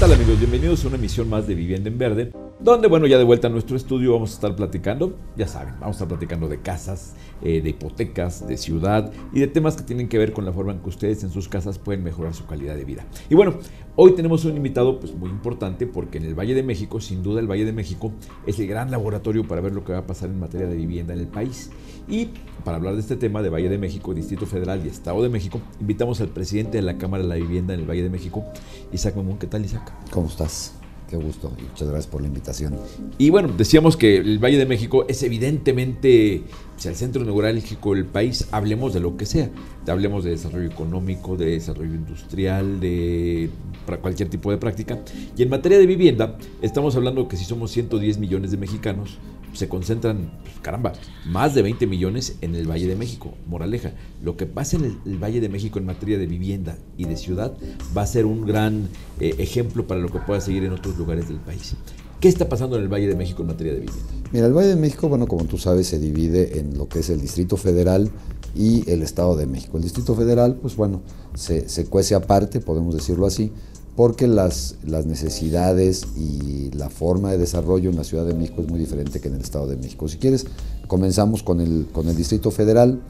tal, amigos? Bienvenidos a una emisión más de Vivienda en Verde, donde, bueno, ya de vuelta a nuestro estudio vamos a estar platicando, ya saben, vamos a estar platicando de casas, de hipotecas, de ciudad y de temas que tienen que ver con la forma en que ustedes en sus casas pueden mejorar su calidad de vida. Y bueno, hoy tenemos un invitado pues muy importante porque en el Valle de México, sin duda el Valle de México es el gran laboratorio para ver lo que va a pasar en materia de vivienda en el país. Y para hablar de este tema de Valle de México, Distrito Federal y Estado de México, invitamos al presidente de la Cámara de la Vivienda en el Valle de México, Isaac Mamón. ¿Qué tal, Isaac? ¿Cómo estás? Qué gusto y muchas gracias por la invitación. Y bueno, decíamos que el Valle de México es evidentemente el centro neurálgico del país. Hablemos de lo que sea, hablemos de desarrollo económico, de desarrollo industrial, para cualquier tipo de práctica. Y en materia de vivienda, estamos hablando que si somos 110 millones de mexicanos, se concentran, caramba, más de 20 millones en el Valle de México. Moraleja, lo que pasa en el Valle de México en materia de vivienda y de ciudad va a ser un gran ejemplo para lo que pueda seguir en otros lugares del país. ¿Qué está pasando en el Valle de México en materia de vivienda? Mira, el Valle de México, bueno, como tú sabes, se divide en lo que es el Distrito Federal y el Estado de México. El Distrito Federal, pues bueno, se cuece aparte, podemos decirlo así, porque las necesidades y la forma de desarrollo en la Ciudad de México es muy diferente que en el Estado de México. Si quieres, comenzamos con el Distrito Federal.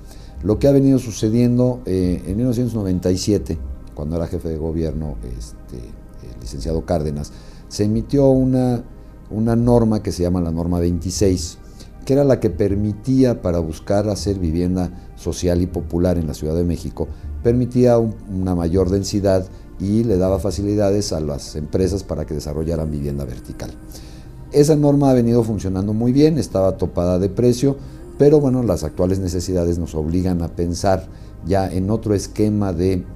Lo que ha venido sucediendo en 1997, cuando era jefe de gobierno el licenciado Cárdenas, se emitió una norma que se llama la norma 26, que era la que permitía, para buscar hacer vivienda social y popular en la Ciudad de México, permitía una mayor densidad y le daba facilidades a las empresas para que desarrollaran vivienda vertical. Esa norma ha venido funcionando muy bien, estaba topada de precio, pero bueno, las actuales necesidades nos obligan a pensar ya en otro esquema de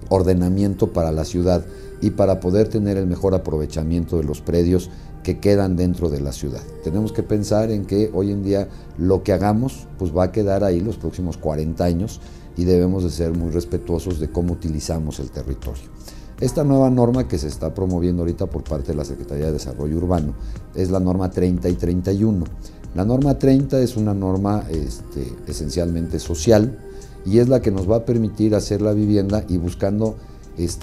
ordenamiento para la ciudad y para poder tener el mejor aprovechamiento de los predios que quedan dentro de la ciudad. Tenemos que pensar en que hoy en día lo que hagamos pues va a quedar ahí los próximos 40 años y debemos de ser muy respetuosos de cómo utilizamos el territorio. Esta nueva norma que se está promoviendo ahorita por parte de la Secretaría de Desarrollo Urbano es la norma 30 y 31. La norma 30 es una norma esencialmente social y es la que nos va a permitir hacer la vivienda y buscando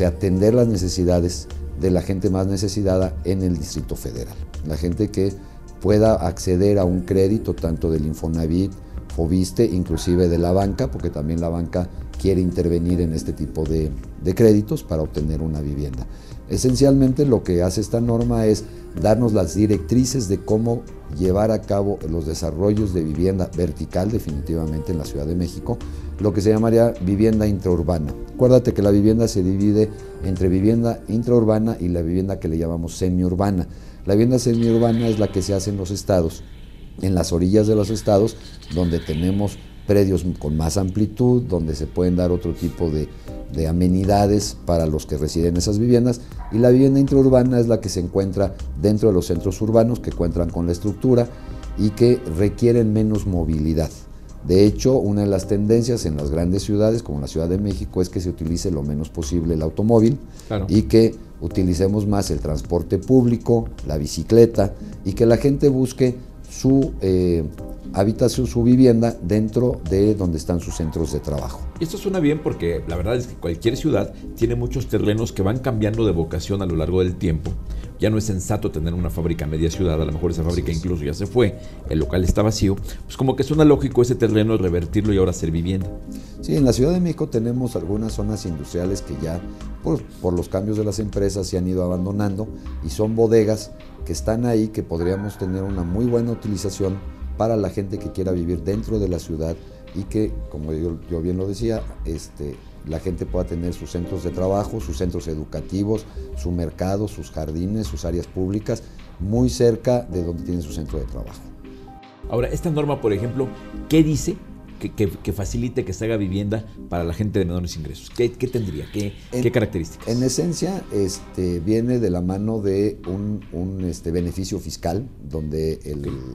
atender las necesidades de la gente más necesitada en el Distrito Federal. La gente que pueda acceder a un crédito tanto del Infonavit, Fobiste, inclusive de la banca, porque también la banca quiere intervenir en este tipo de créditos para obtener una vivienda. Esencialmente lo que hace esta norma es darnos las directrices de cómo llevar a cabo los desarrollos de vivienda vertical, definitivamente en la Ciudad de México, lo que se llamaría vivienda intraurbana. Acuérdate que la vivienda se divide entre vivienda intraurbana y la vivienda que le llamamos semiurbana. La vivienda semiurbana es la que se hace en los estados, en las orillas de los estados, donde tenemos predios con más amplitud, donde se pueden dar otro tipo de amenidades para los que residen en esas viviendas, y la vivienda intraurbana es la que se encuentra dentro de los centros urbanos, que cuentan con la estructura y que requieren menos movilidad. De hecho, una de las tendencias en las grandes ciudades, como la Ciudad de México, es que se utilice lo menos posible el automóvil, claro, y que utilicemos más el transporte público, la bicicleta, y que la gente busque su habitación, su vivienda dentro de donde están sus centros de trabajo. Esto suena bien porque la verdad es que cualquier ciudad tiene muchos terrenos que van cambiando de vocación a lo largo del tiempo. Ya no es sensato tener una fábrica a media ciudad, a lo mejor esa fábrica incluso ya se fue, el local está vacío, pues como que suena lógico ese terreno revertirlo y ahora hacer vivienda. Sí, en la Ciudad de México tenemos algunas zonas industriales que ya por los cambios de las empresas se han ido abandonando y son bodegas que están ahí, que podríamos tener una muy buena utilización para la gente que quiera vivir dentro de la ciudad y que, como yo bien lo decía, la gente pueda tener sus centros de trabajo, sus centros educativos, su mercado, sus jardines, sus áreas públicas, muy cerca de donde tiene su centro de trabajo. Ahora, esta norma, por ejemplo, ¿qué dice que facilite que se haga vivienda para la gente de menores ingresos? ¿Qué tendría? ¿Qué características? En esencia, viene de la mano de un beneficio fiscal, donde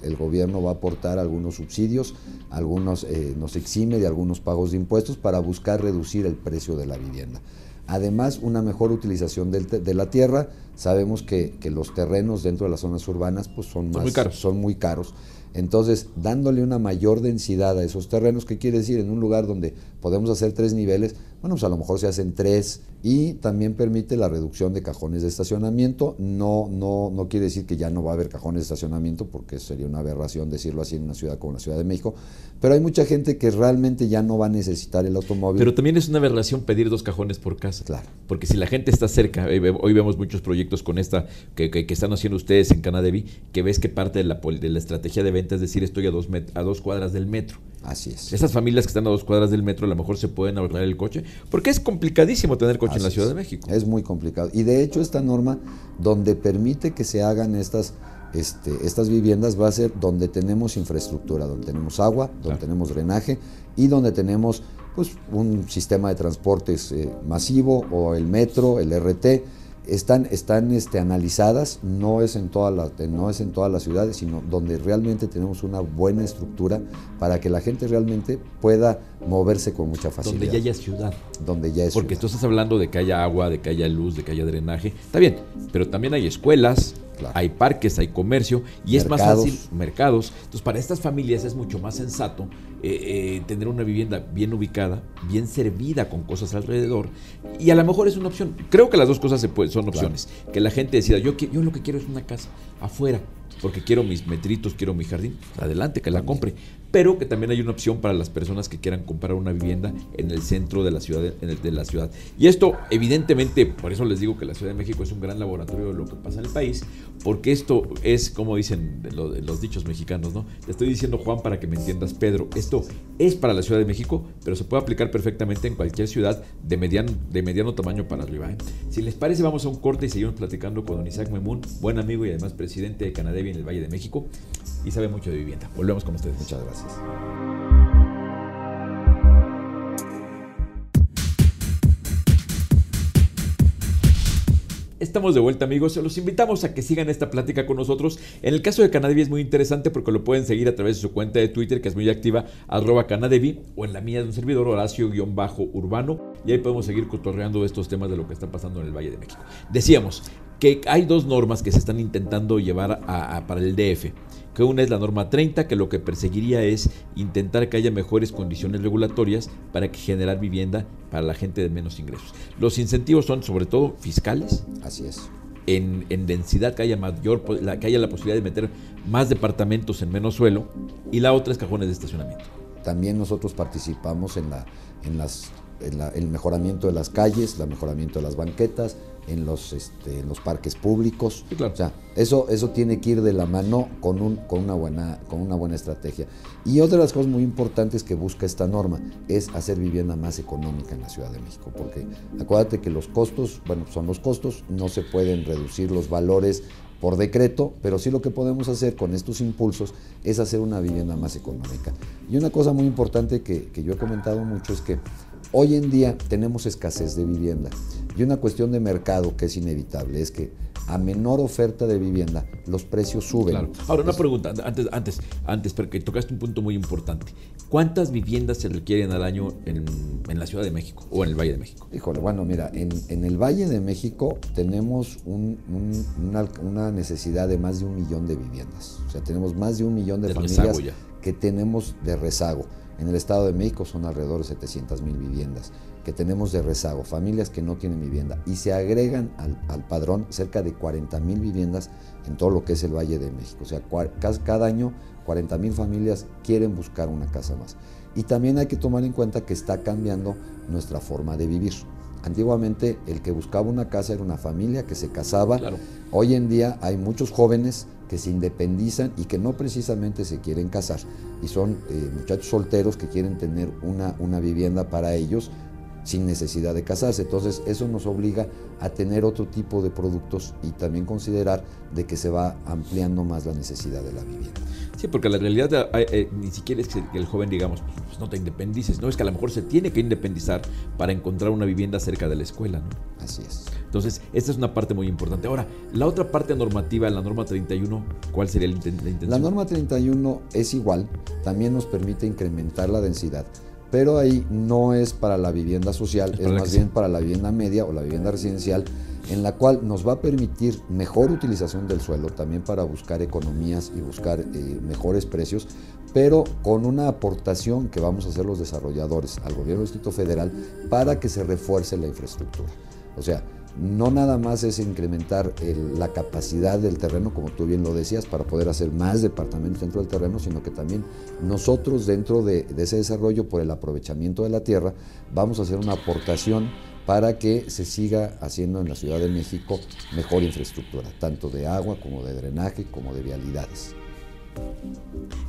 el gobierno va a aportar algunos subsidios, algunos nos exime de algunos pagos de impuestos para buscar reducir el precio de la vivienda. Además, una mejor utilización de la tierra. Sabemos que los terrenos dentro de las zonas urbanas pues son muy caros. Entonces, dándole una mayor densidad a esos terrenos, ¿qué quiere decir? En un lugar donde podemos hacer 3 niveles, bueno, pues a lo mejor se hacen 3 y también permite la reducción de cajones de estacionamiento. No quiere decir que ya no va a haber cajones de estacionamiento, porque sería una aberración decirlo así en una ciudad como la Ciudad de México, pero hay mucha gente que realmente ya no va a necesitar el automóvil. Pero también es una aberración pedir 2 cajones por casa. Claro. Porque si la gente está cerca, hoy vemos muchos proyectos con esta que están haciendo ustedes en Canadevi, que ves que parte de la estrategia de venta es decir, estoy a 2 cuadras del metro. Así es. Esas familias que están a 2 cuadras del metro a lo mejor se pueden ahorrar el coche, porque es complicadísimo tener coche en la Ciudad de México. Es muy complicado. Y de hecho esta norma, donde permite que se hagan estas viviendas, va a ser donde tenemos infraestructura, donde tenemos agua, donde tenemos drenaje y donde tenemos pues un sistema de transportes masivo, o el metro, el RT. Están analizadas, no es en todas las ciudades, sino donde realmente tenemos una buena estructura para que la gente realmente pueda moverse con mucha facilidad. Donde ya haya ciudad. Donde ya es Porque ciudad. tú estás hablando de que haya agua, de que haya luz, de que haya drenaje. Está bien, pero también hay escuelas, claro, hay parques, hay comercio y es más fácil, mercados. Entonces, para estas familias es mucho más sensato tener una vivienda bien ubicada, bien servida con cosas alrededor, y a lo mejor es una opción. Creo que las dos cosas son opciones. Claro. Que la gente decida, yo lo que quiero es una casa afuera, porque quiero mis metritos, quiero mi jardín, adelante, que la compre. Pero que también hay una opción para las personas que quieran comprar una vivienda en el centro de la ciudad, Y esto, evidentemente, por eso les digo que la Ciudad de México es un gran laboratorio de lo que pasa en el país, porque esto es, como dicen los dichos mexicanos, ¿no? Te estoy diciendo, Juan, para que me entiendas, Pedro, esto es para la Ciudad de México, pero se puede aplicar perfectamente en cualquier ciudad de mediano tamaño para arriba, ¿eh? Si les parece, vamos a un corte y seguimos platicando con don Isaac Memún, buen amigo y además presidente de Canadevi en el Valle de México, y sabe mucho de vivienda. Volvemos con ustedes. Muchas gracias. Estamos de vuelta, amigos. Los invitamos a que sigan esta plática con nosotros. En el caso de Canadevi es muy interesante porque lo pueden seguir a través de su cuenta de Twitter, que es muy activa, @Canadevi, o en la mía de un servidor, Horacio-Urbano, y ahí podemos seguir cotorreando estos temas de lo que está pasando en el Valle de México. Decíamos que hay 2 normas que se están intentando llevar para el DF. Que una es la norma 30, que lo que perseguiría es intentar que haya mejores condiciones regulatorias para generar vivienda para la gente de menos ingresos. Los incentivos son sobre todo fiscales. Así es. En densidad, que haya la posibilidad de meter más departamentos en menos suelo, y la otra es cajones de estacionamiento. También nosotros participamos en el mejoramiento de las calles, el mejoramiento de las banquetas, en los parques públicos. Sí, claro. O sea, eso tiene que ir de la mano con una buena estrategia. Y otra de las cosas muy importantes que busca esta norma es hacer vivienda más económica en la Ciudad de México, porque acuérdate que los costos, son los costos, no se pueden reducir los valores por decreto, pero sí lo que podemos hacer con estos impulsos es hacer una vivienda más económica. Y una cosa muy importante que yo he comentado mucho es que hoy en día tenemos escasez de vivienda, y una cuestión de mercado que es inevitable es que a menor oferta de vivienda los precios suben. Claro. Ahora, una pregunta, antes, porque tocaste un punto muy importante. ¿Cuántas viviendas se requieren al año en la Ciudad de México o en el Valle de México? Híjole, bueno, mira, en el Valle de México tenemos una necesidad de más de 1 millón de viviendas. O sea, tenemos más de 1 millón de familias que tenemos de rezago. En el Estado de México son alrededor de 700,000 viviendas que tenemos de rezago, familias que no tienen vivienda, y se agregan al padrón cerca de 40,000 viviendas en todo lo que es el Valle de México. O sea, cada año 40,000 familias quieren buscar una casa más. Y también hay que tomar en cuenta que está cambiando nuestra forma de vivir. Antiguamente el que buscaba una casa era una familia que se casaba. Claro. Hoy en día hay muchos jóvenes que se independizan y que no precisamente se quieren casar, y son muchachos solteros que quieren tener una vivienda para ellos sin necesidad de casarse. Entonces eso nos obliga a tener otro tipo de productos y también considerar de que se va ampliando más la necesidad de la vivienda. Sí, porque la realidad ni siquiera es que el joven, digamos, pues no te independices, no, es que a lo mejor se tiene que independizar para encontrar una vivienda cerca de la escuela, ¿no? Así es. Entonces, esta es una parte muy importante. Ahora, la otra parte normativa, la norma 31, ¿cuál sería la intención? La norma 31 es igual, también nos permite incrementar la densidad, pero ahí no es para la vivienda social, es más bien para la vivienda media o la vivienda residencial, en la cual nos va a permitir mejor utilización del suelo, también para buscar economías y buscar mejores precios, pero con una aportación que vamos a hacer los desarrolladores al gobierno del Distrito Federal para que se refuerce la infraestructura. O sea, no nada más es incrementar la capacidad del terreno, como tú bien lo decías, para poder hacer más departamentos dentro del terreno, sino que también nosotros dentro de ese desarrollo, por el aprovechamiento de la tierra, vamos a hacer una aportación para que se siga haciendo en la Ciudad de México mejor infraestructura, tanto de agua como de drenaje, como de vialidades.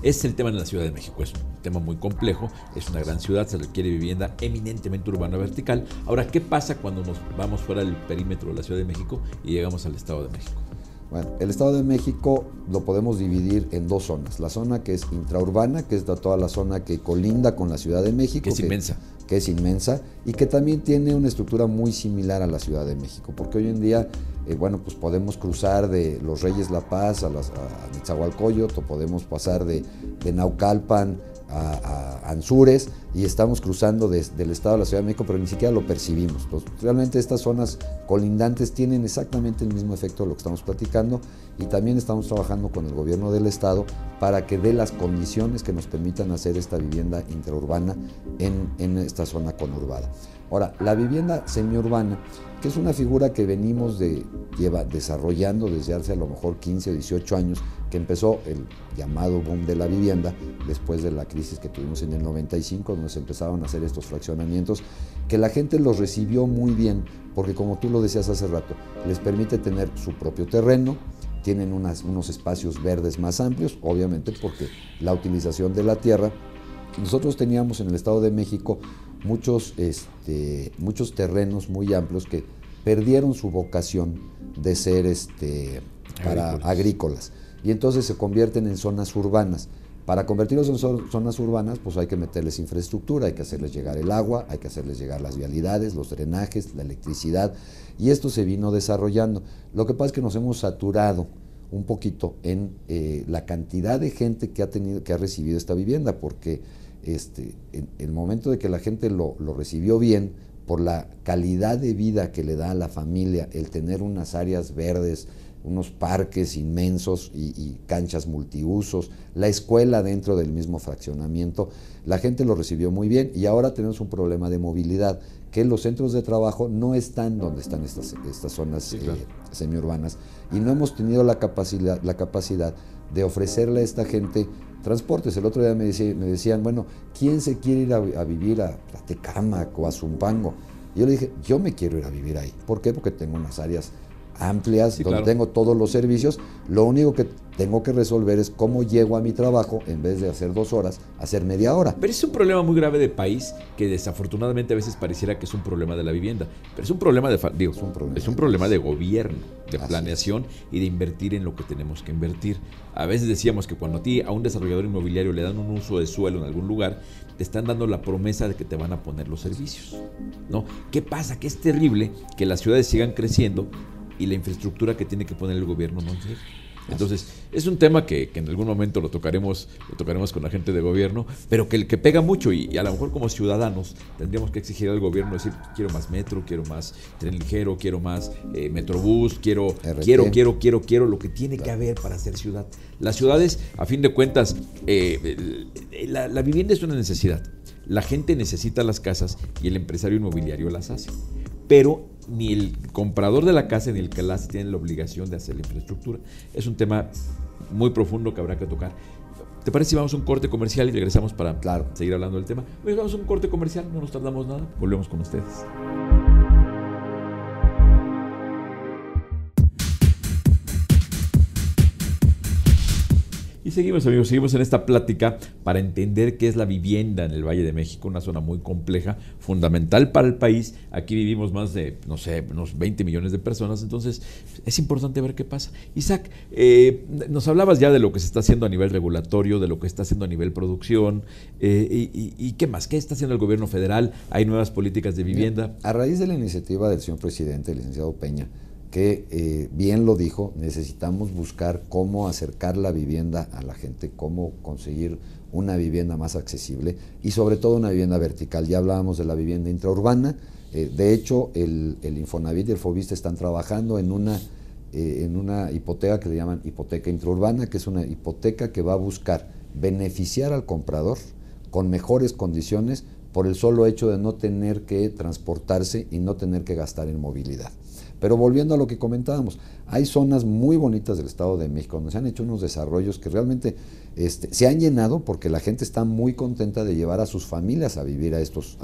Es el tema de la Ciudad de México, es un tema muy complejo, es una gran ciudad, se requiere vivienda eminentemente urbana vertical. Ahora, ¿qué pasa cuando nos vamos fuera del perímetro de la Ciudad de México y llegamos al Estado de México? Bueno, el Estado de México lo podemos dividir en dos zonas. La zona que es intraurbana, que es toda la zona que colinda con la Ciudad de México. Que es inmensa. Que es inmensa y que también tiene una estructura muy similar a la Ciudad de México, porque hoy en día, pues podemos cruzar de Los Reyes La Paz a Nezahualcóyotl, o podemos pasar de Naucalpan a Anzures, y estamos cruzando del estado de la Ciudad de México, pero ni siquiera lo percibimos. Entonces, realmente estas zonas colindantes tienen exactamente el mismo efecto de lo que estamos platicando, y también estamos trabajando con el gobierno del estado para que dé las condiciones que nos permitan hacer esta vivienda intraurbana en esta zona conurbada. Ahora, la vivienda semiurbana, que es una figura que venimos desarrollando desde hace a lo mejor 15 o 18 años, que empezó el llamado boom de la vivienda, después de la crisis que tuvimos en el 95, donde se empezaron a hacer estos fraccionamientos, que la gente los recibió muy bien, porque como tú lo decías hace rato, les permite tener su propio terreno, tienen unos espacios verdes más amplios, obviamente porque la utilización de la tierra. Nosotros teníamos en el Estado de México muchos terrenos muy amplios que perdieron su vocación de ser para agrícolas, y entonces se convierten en zonas urbanas. Para convertirlos en zonas urbanas, pues hay que meterles infraestructura, hay que hacerles llegar el agua, hay que hacerles llegar las vialidades, los drenajes, la electricidad, y esto se vino desarrollando. Lo que pasa es que nos hemos saturado un poquito en la cantidad de gente que ha recibido esta vivienda, porque en el momento de que la gente lo recibió bien, por la calidad de vida que le da a la familia el tener unas áreas verdes, unos parques inmensos y canchas multiusos, la escuela dentro del mismo fraccionamiento, la gente lo recibió muy bien, y ahora tenemos un problema de movilidad, que los centros de trabajo no están donde están estas zonas sí, claro, semiurbanas, y no hemos tenido la capacidad de ofrecerle a esta gente transportes. El otro día me decían, bueno, ¿quién se quiere ir a vivir a Tecámac o a Zumpango? Y yo le dije, yo me quiero ir a vivir ahí. ¿Por qué? Porque tengo unas áreas amplias, sí, donde claro, tengo todos los servicios. Lo único que tengo que resolver es cómo llego a mi trabajo, en vez de hacer 2 horas, hacer media hora. Pero es un problema muy grave de país, que desafortunadamente a veces pareciera que es un problema de la vivienda, pero es un problema es un problema de gobierno, de planeación y de invertir en lo que tenemos que invertir. A veces decíamos que cuando a un desarrollador inmobiliario le dan un uso de suelo en algún lugar, te están dando la promesa de que te van a poner los servicios, ¿no? ¿Qué pasa? Que es terrible que las ciudades sigan creciendo y la infraestructura que tiene que poner el gobierno no llega. Entonces, es un tema que en algún momento lo tocaremos con la gente de gobierno, pero que pega mucho, y a lo mejor como ciudadanos tendríamos que exigir al gobierno, decir, quiero más metro, quiero más tren ligero, quiero más metrobús, quiero lo que tiene que haber para ser ciudad. Las ciudades, a fin de cuentas, la vivienda es una necesidad. La gente necesita las casas y el empresario inmobiliario las hace. Pero ni el comprador de la casa ni el que la hace tienen la obligación de hacer la infraestructura. Es un tema muy profundo que habrá que tocar. ¿Te parece si vamos a un corte comercial y regresamos para seguir hablando del tema? Pues vamos a un corte comercial, no nos tardamos nada, volvemos con ustedes. Y seguimos, amigos, seguimos en esta plática para entender qué es la vivienda en el Valle de México, una zona muy compleja, fundamental para el país. Aquí vivimos más de, unos 20 millones de personas, entonces es importante ver qué pasa. Isaac, nos hablabas ya de lo que se está haciendo a nivel regulatorio, de lo que está haciendo a nivel producción, y ¿qué más? ¿Qué está haciendo el gobierno federal? ¿Hay nuevas políticas de vivienda? A raíz de la iniciativa del señor presidente, el licenciado Peña, que bien lo dijo, necesitamos buscar cómo acercar la vivienda a la gente, cómo conseguir una vivienda más accesible y sobre todo una vivienda vertical. Ya hablábamos de la vivienda intraurbana, de hecho el Infonavit y el Foviste están trabajando en una hipoteca que le llaman hipoteca intraurbana, que es una hipoteca que va a buscar beneficiar al comprador con mejores condiciones por el solo hecho de no tener que transportarse y no tener que gastar en movilidad. Pero volviendo a lo que comentábamos, hay zonas muy bonitas del Estado de México donde se han hecho unos desarrollos que realmente se han llenado porque la gente está muy contenta de llevar a sus familias a vivir a estos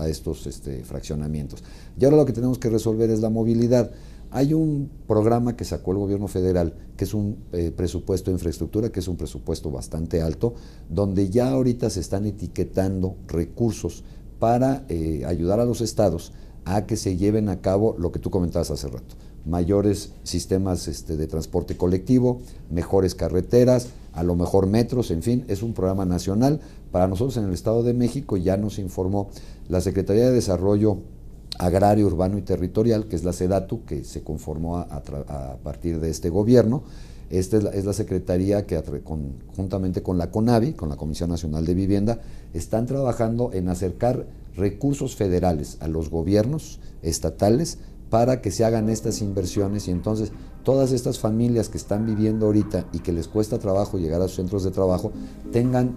fraccionamientos. Y ahora lo que tenemos que resolver es la movilidad. Hay un programa que sacó el gobierno federal, que es un presupuesto de infraestructura, que es un presupuesto bastante alto, donde ya ahorita se están etiquetando recursos para ayudar a los estados a que se lleven a cabo lo que tú comentabas hace rato, mayores sistemas de transporte colectivo, mejores carreteras, a lo mejor metros, en fin, es un programa nacional. Para nosotros en el Estado de México ya nos informó la Secretaría de Desarrollo Agrario, Urbano y Territorial, que es la SEDATU, que se conformó a partir de este gobierno. Esta es la secretaría que juntamente con la CONAVI, con la Comisión Nacional de Vivienda, están trabajando en acercar recursos federales a los gobiernos estatales para que se hagan estas inversiones y entonces todas estas familias que están viviendo ahorita y que les cuesta trabajo llegar a sus centros de trabajo tengan,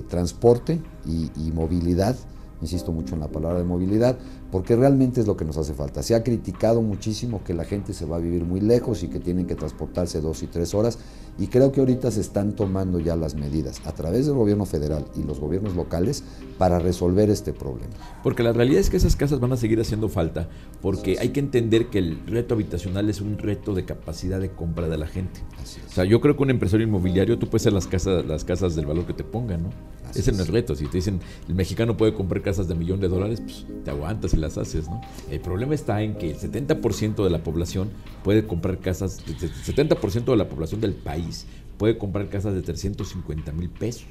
transporte y movilidad. Insisto mucho en la palabra de movilidad, porque realmente es lo que nos hace falta. Se ha criticado muchísimo que la gente se va a vivir muy lejos y que tienen que transportarse 2 y 3 horas, y creo que ahorita se están tomando ya las medidas a través del gobierno federal y los gobiernos locales para resolver este problema. Porque la realidad es que esas casas van a seguir haciendo falta, porque hay que entender que el reto habitacional es un reto de capacidad de compra de la gente. O sea, yo creo que un empresario inmobiliario, tú puedes hacer las casas del valor que te pongan, ¿no? Ese no es el reto. Si te dicen, el mexicano puede comprar casas de $1,000,000, pues te aguantas y las haces, ¿no? El problema está en que el 70% de la población puede comprar casas, el 70% de la población del país puede comprar casas de 350,000 pesos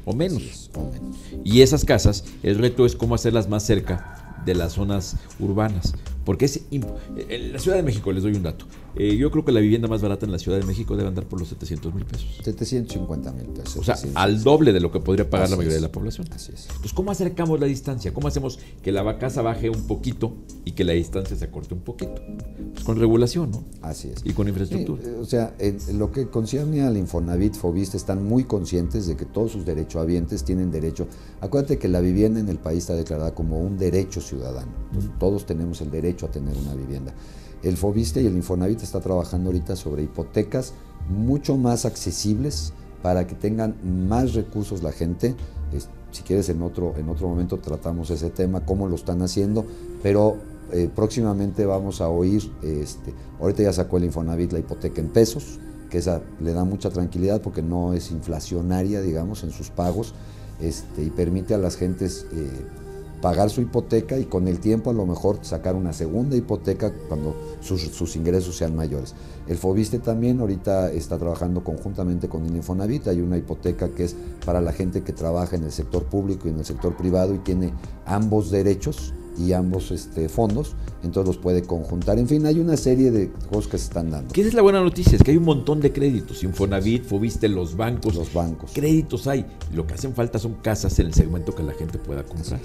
o menos. Y esas casas, el reto es cómo hacerlas más cerca de las zonas urbanas. Porque en la Ciudad de México, les doy un dato, yo creo que la vivienda más barata en la Ciudad de México debe andar por los 700,000 pesos. 750,000 pesos. O sea, al doble de lo que podría pagar la mayoría de la población. Así es. Entonces, ¿cómo acercamos la distancia? ¿Cómo hacemos que la casa baje un poquito y que la distancia se acorte un poquito? Pues con regulación, ¿no? Así es. Y con infraestructura. O sea, en lo que concierne al Infonavit, Foviste están muy conscientes de que todos sus derechohabientes tienen derecho. Acuérdate que la vivienda en el país está declarada como un derecho ciudadano. Entonces, todos tenemos el derecho a tener una vivienda. El Foviste y el Infonavit está trabajando ahorita sobre hipotecas mucho más accesibles para que tengan más recursos la gente. Si quieres, en otro momento tratamos ese tema, cómo lo están haciendo, pero próximamente vamos a oír, ahorita ya sacó el Infonavit la hipoteca en pesos, que esa le da mucha tranquilidad porque no es inflacionaria, digamos, en sus pagos, y permite a las gentes pagar su hipoteca y con el tiempo a lo mejor sacar una segunda hipoteca cuando sus ingresos sean mayores. El Foviste también ahorita está trabajando conjuntamente con el Infonavit. Hay una hipoteca que es para la gente que trabaja en el sector público y en el sector privado y tiene ambos derechos y ambos fondos, entonces los puede conjuntar. En fin, hay una serie de cosas que se están dando. ¿Qué es la buena noticia? Es que hay un montón de créditos. Infonavit, Foviste, los bancos. Créditos hay. Lo que hacen falta son casas en el segmento que la gente pueda comprar.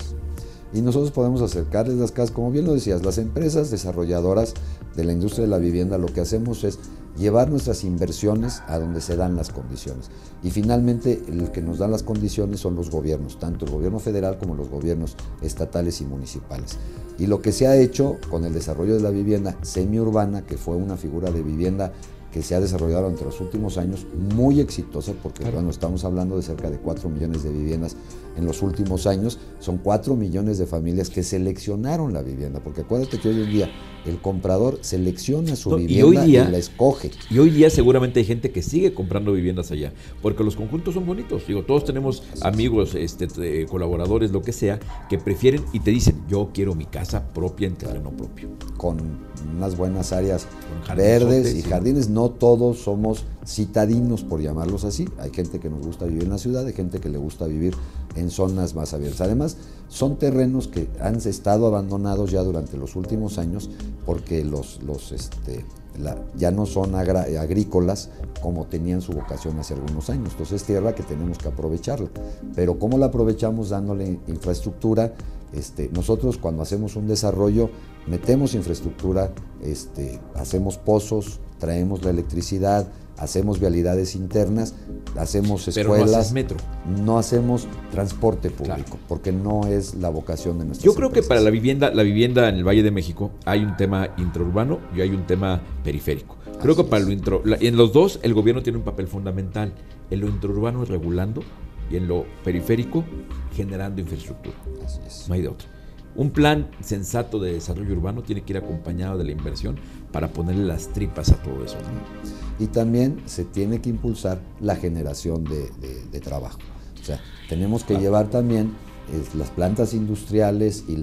Y nosotros podemos acercarles las casas, como bien lo decías, las empresas desarrolladoras de la industria de la vivienda, lo que hacemos es llevar nuestras inversiones a donde se dan las condiciones. Y finalmente, el que nos dan las condiciones son los gobiernos, tanto el gobierno federal como los gobiernos estatales y municipales. Y lo que se ha hecho con el desarrollo de la vivienda semiurbana, que fue una figura de vivienda que se ha desarrollado entre los últimos años, muy exitosa, porque bueno, estamos hablando de cerca de 4 millones de viviendas en los últimos años, son 4 millones de familias que seleccionaron la vivienda, porque acuérdate que hoy en día el comprador selecciona su vivienda y la escoge. Y hoy día seguramente hay gente que sigue comprando viviendas allá, porque los conjuntos son bonitos. Digo, todos tenemos amigos, colaboradores, lo que sea, que prefieren y te dicen, yo quiero mi casa propia en terreno propio. Con unas buenas áreas verdes y jardines. No todos somos citadinos, por llamarlos así. Hay gente que nos gusta vivir en la ciudad, hay gente que le gusta vivir en zonas más abiertas. Además, son terrenos que han estado abandonados ya durante los últimos años porque ya no son agrícolas como tenían su vocación hace algunos años. Entonces es tierra que tenemos que aprovecharla. Pero ¿cómo la aprovechamos? Dándole infraestructura. Nosotros cuando hacemos un desarrollo metemos infraestructura, hacemos pozos, traemos la electricidad, hacemos vialidades internas, hacemos Pero escuelas. no haces metro. No hacemos transporte público, Claro. porque no es la vocación de nuestra. Yo creo que para la vivienda en el Valle de México hay un tema intraurbano y hay un tema periférico. Creo que para en los dos el gobierno tiene un papel fundamental. En lo intraurbano regulando y en lo periférico generando infraestructura. Así es. No hay de otro. Un plan sensato de desarrollo urbano tiene que ir acompañado de la inversión para ponerle las tripas a todo eso, ¿no? Y también se tiene que impulsar la generación de trabajo. O sea, tenemos que llevar también las plantas industriales y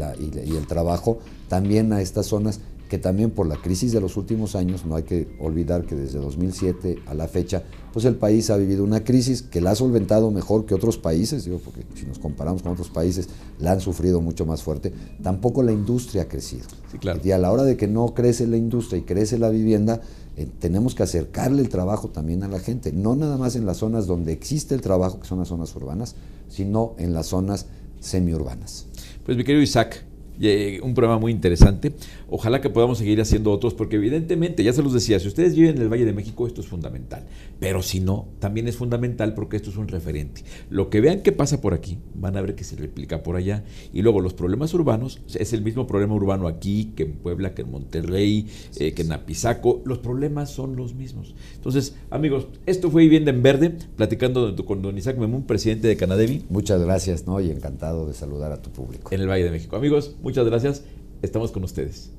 el trabajo también a estas zonas que también por la crisis de los últimos años, no hay que olvidar que desde 2007 a la fecha, pues el país ha vivido una crisis que la ha solventado mejor que otros países, digo, porque si nos comparamos con otros países, la han sufrido mucho más fuerte. Tampoco la industria ha crecido. Sí, claro. Y a la hora de que no crece la industria y crece la vivienda, tenemos que acercarle el trabajo también a la gente, no nada más en las zonas donde existe el trabajo, que son las zonas urbanas, sino en las zonas semiurbanas. Pues mi querido Isaac, un programa muy interesante. Ojalá que podamos seguir haciendo otros, porque evidentemente, ya se los decía, si ustedes viven en el Valle de México, esto es fundamental. Pero si no, también es fundamental porque esto es un referente. Lo que vean que pasa por aquí, van a ver que se replica por allá. Y luego los problemas urbanos, es el mismo problema urbano aquí, que en Puebla, que en Monterrey, que en Apizaco. Los problemas son los mismos. Entonces, amigos, esto fue Vivienda en Verde, platicando con don Isaac Memún, presidente de Canadevi. Muchas gracias, ¿no? Y encantado de saludar a tu público. En el Valle de México. Amigos, muchas gracias. Estamos con ustedes.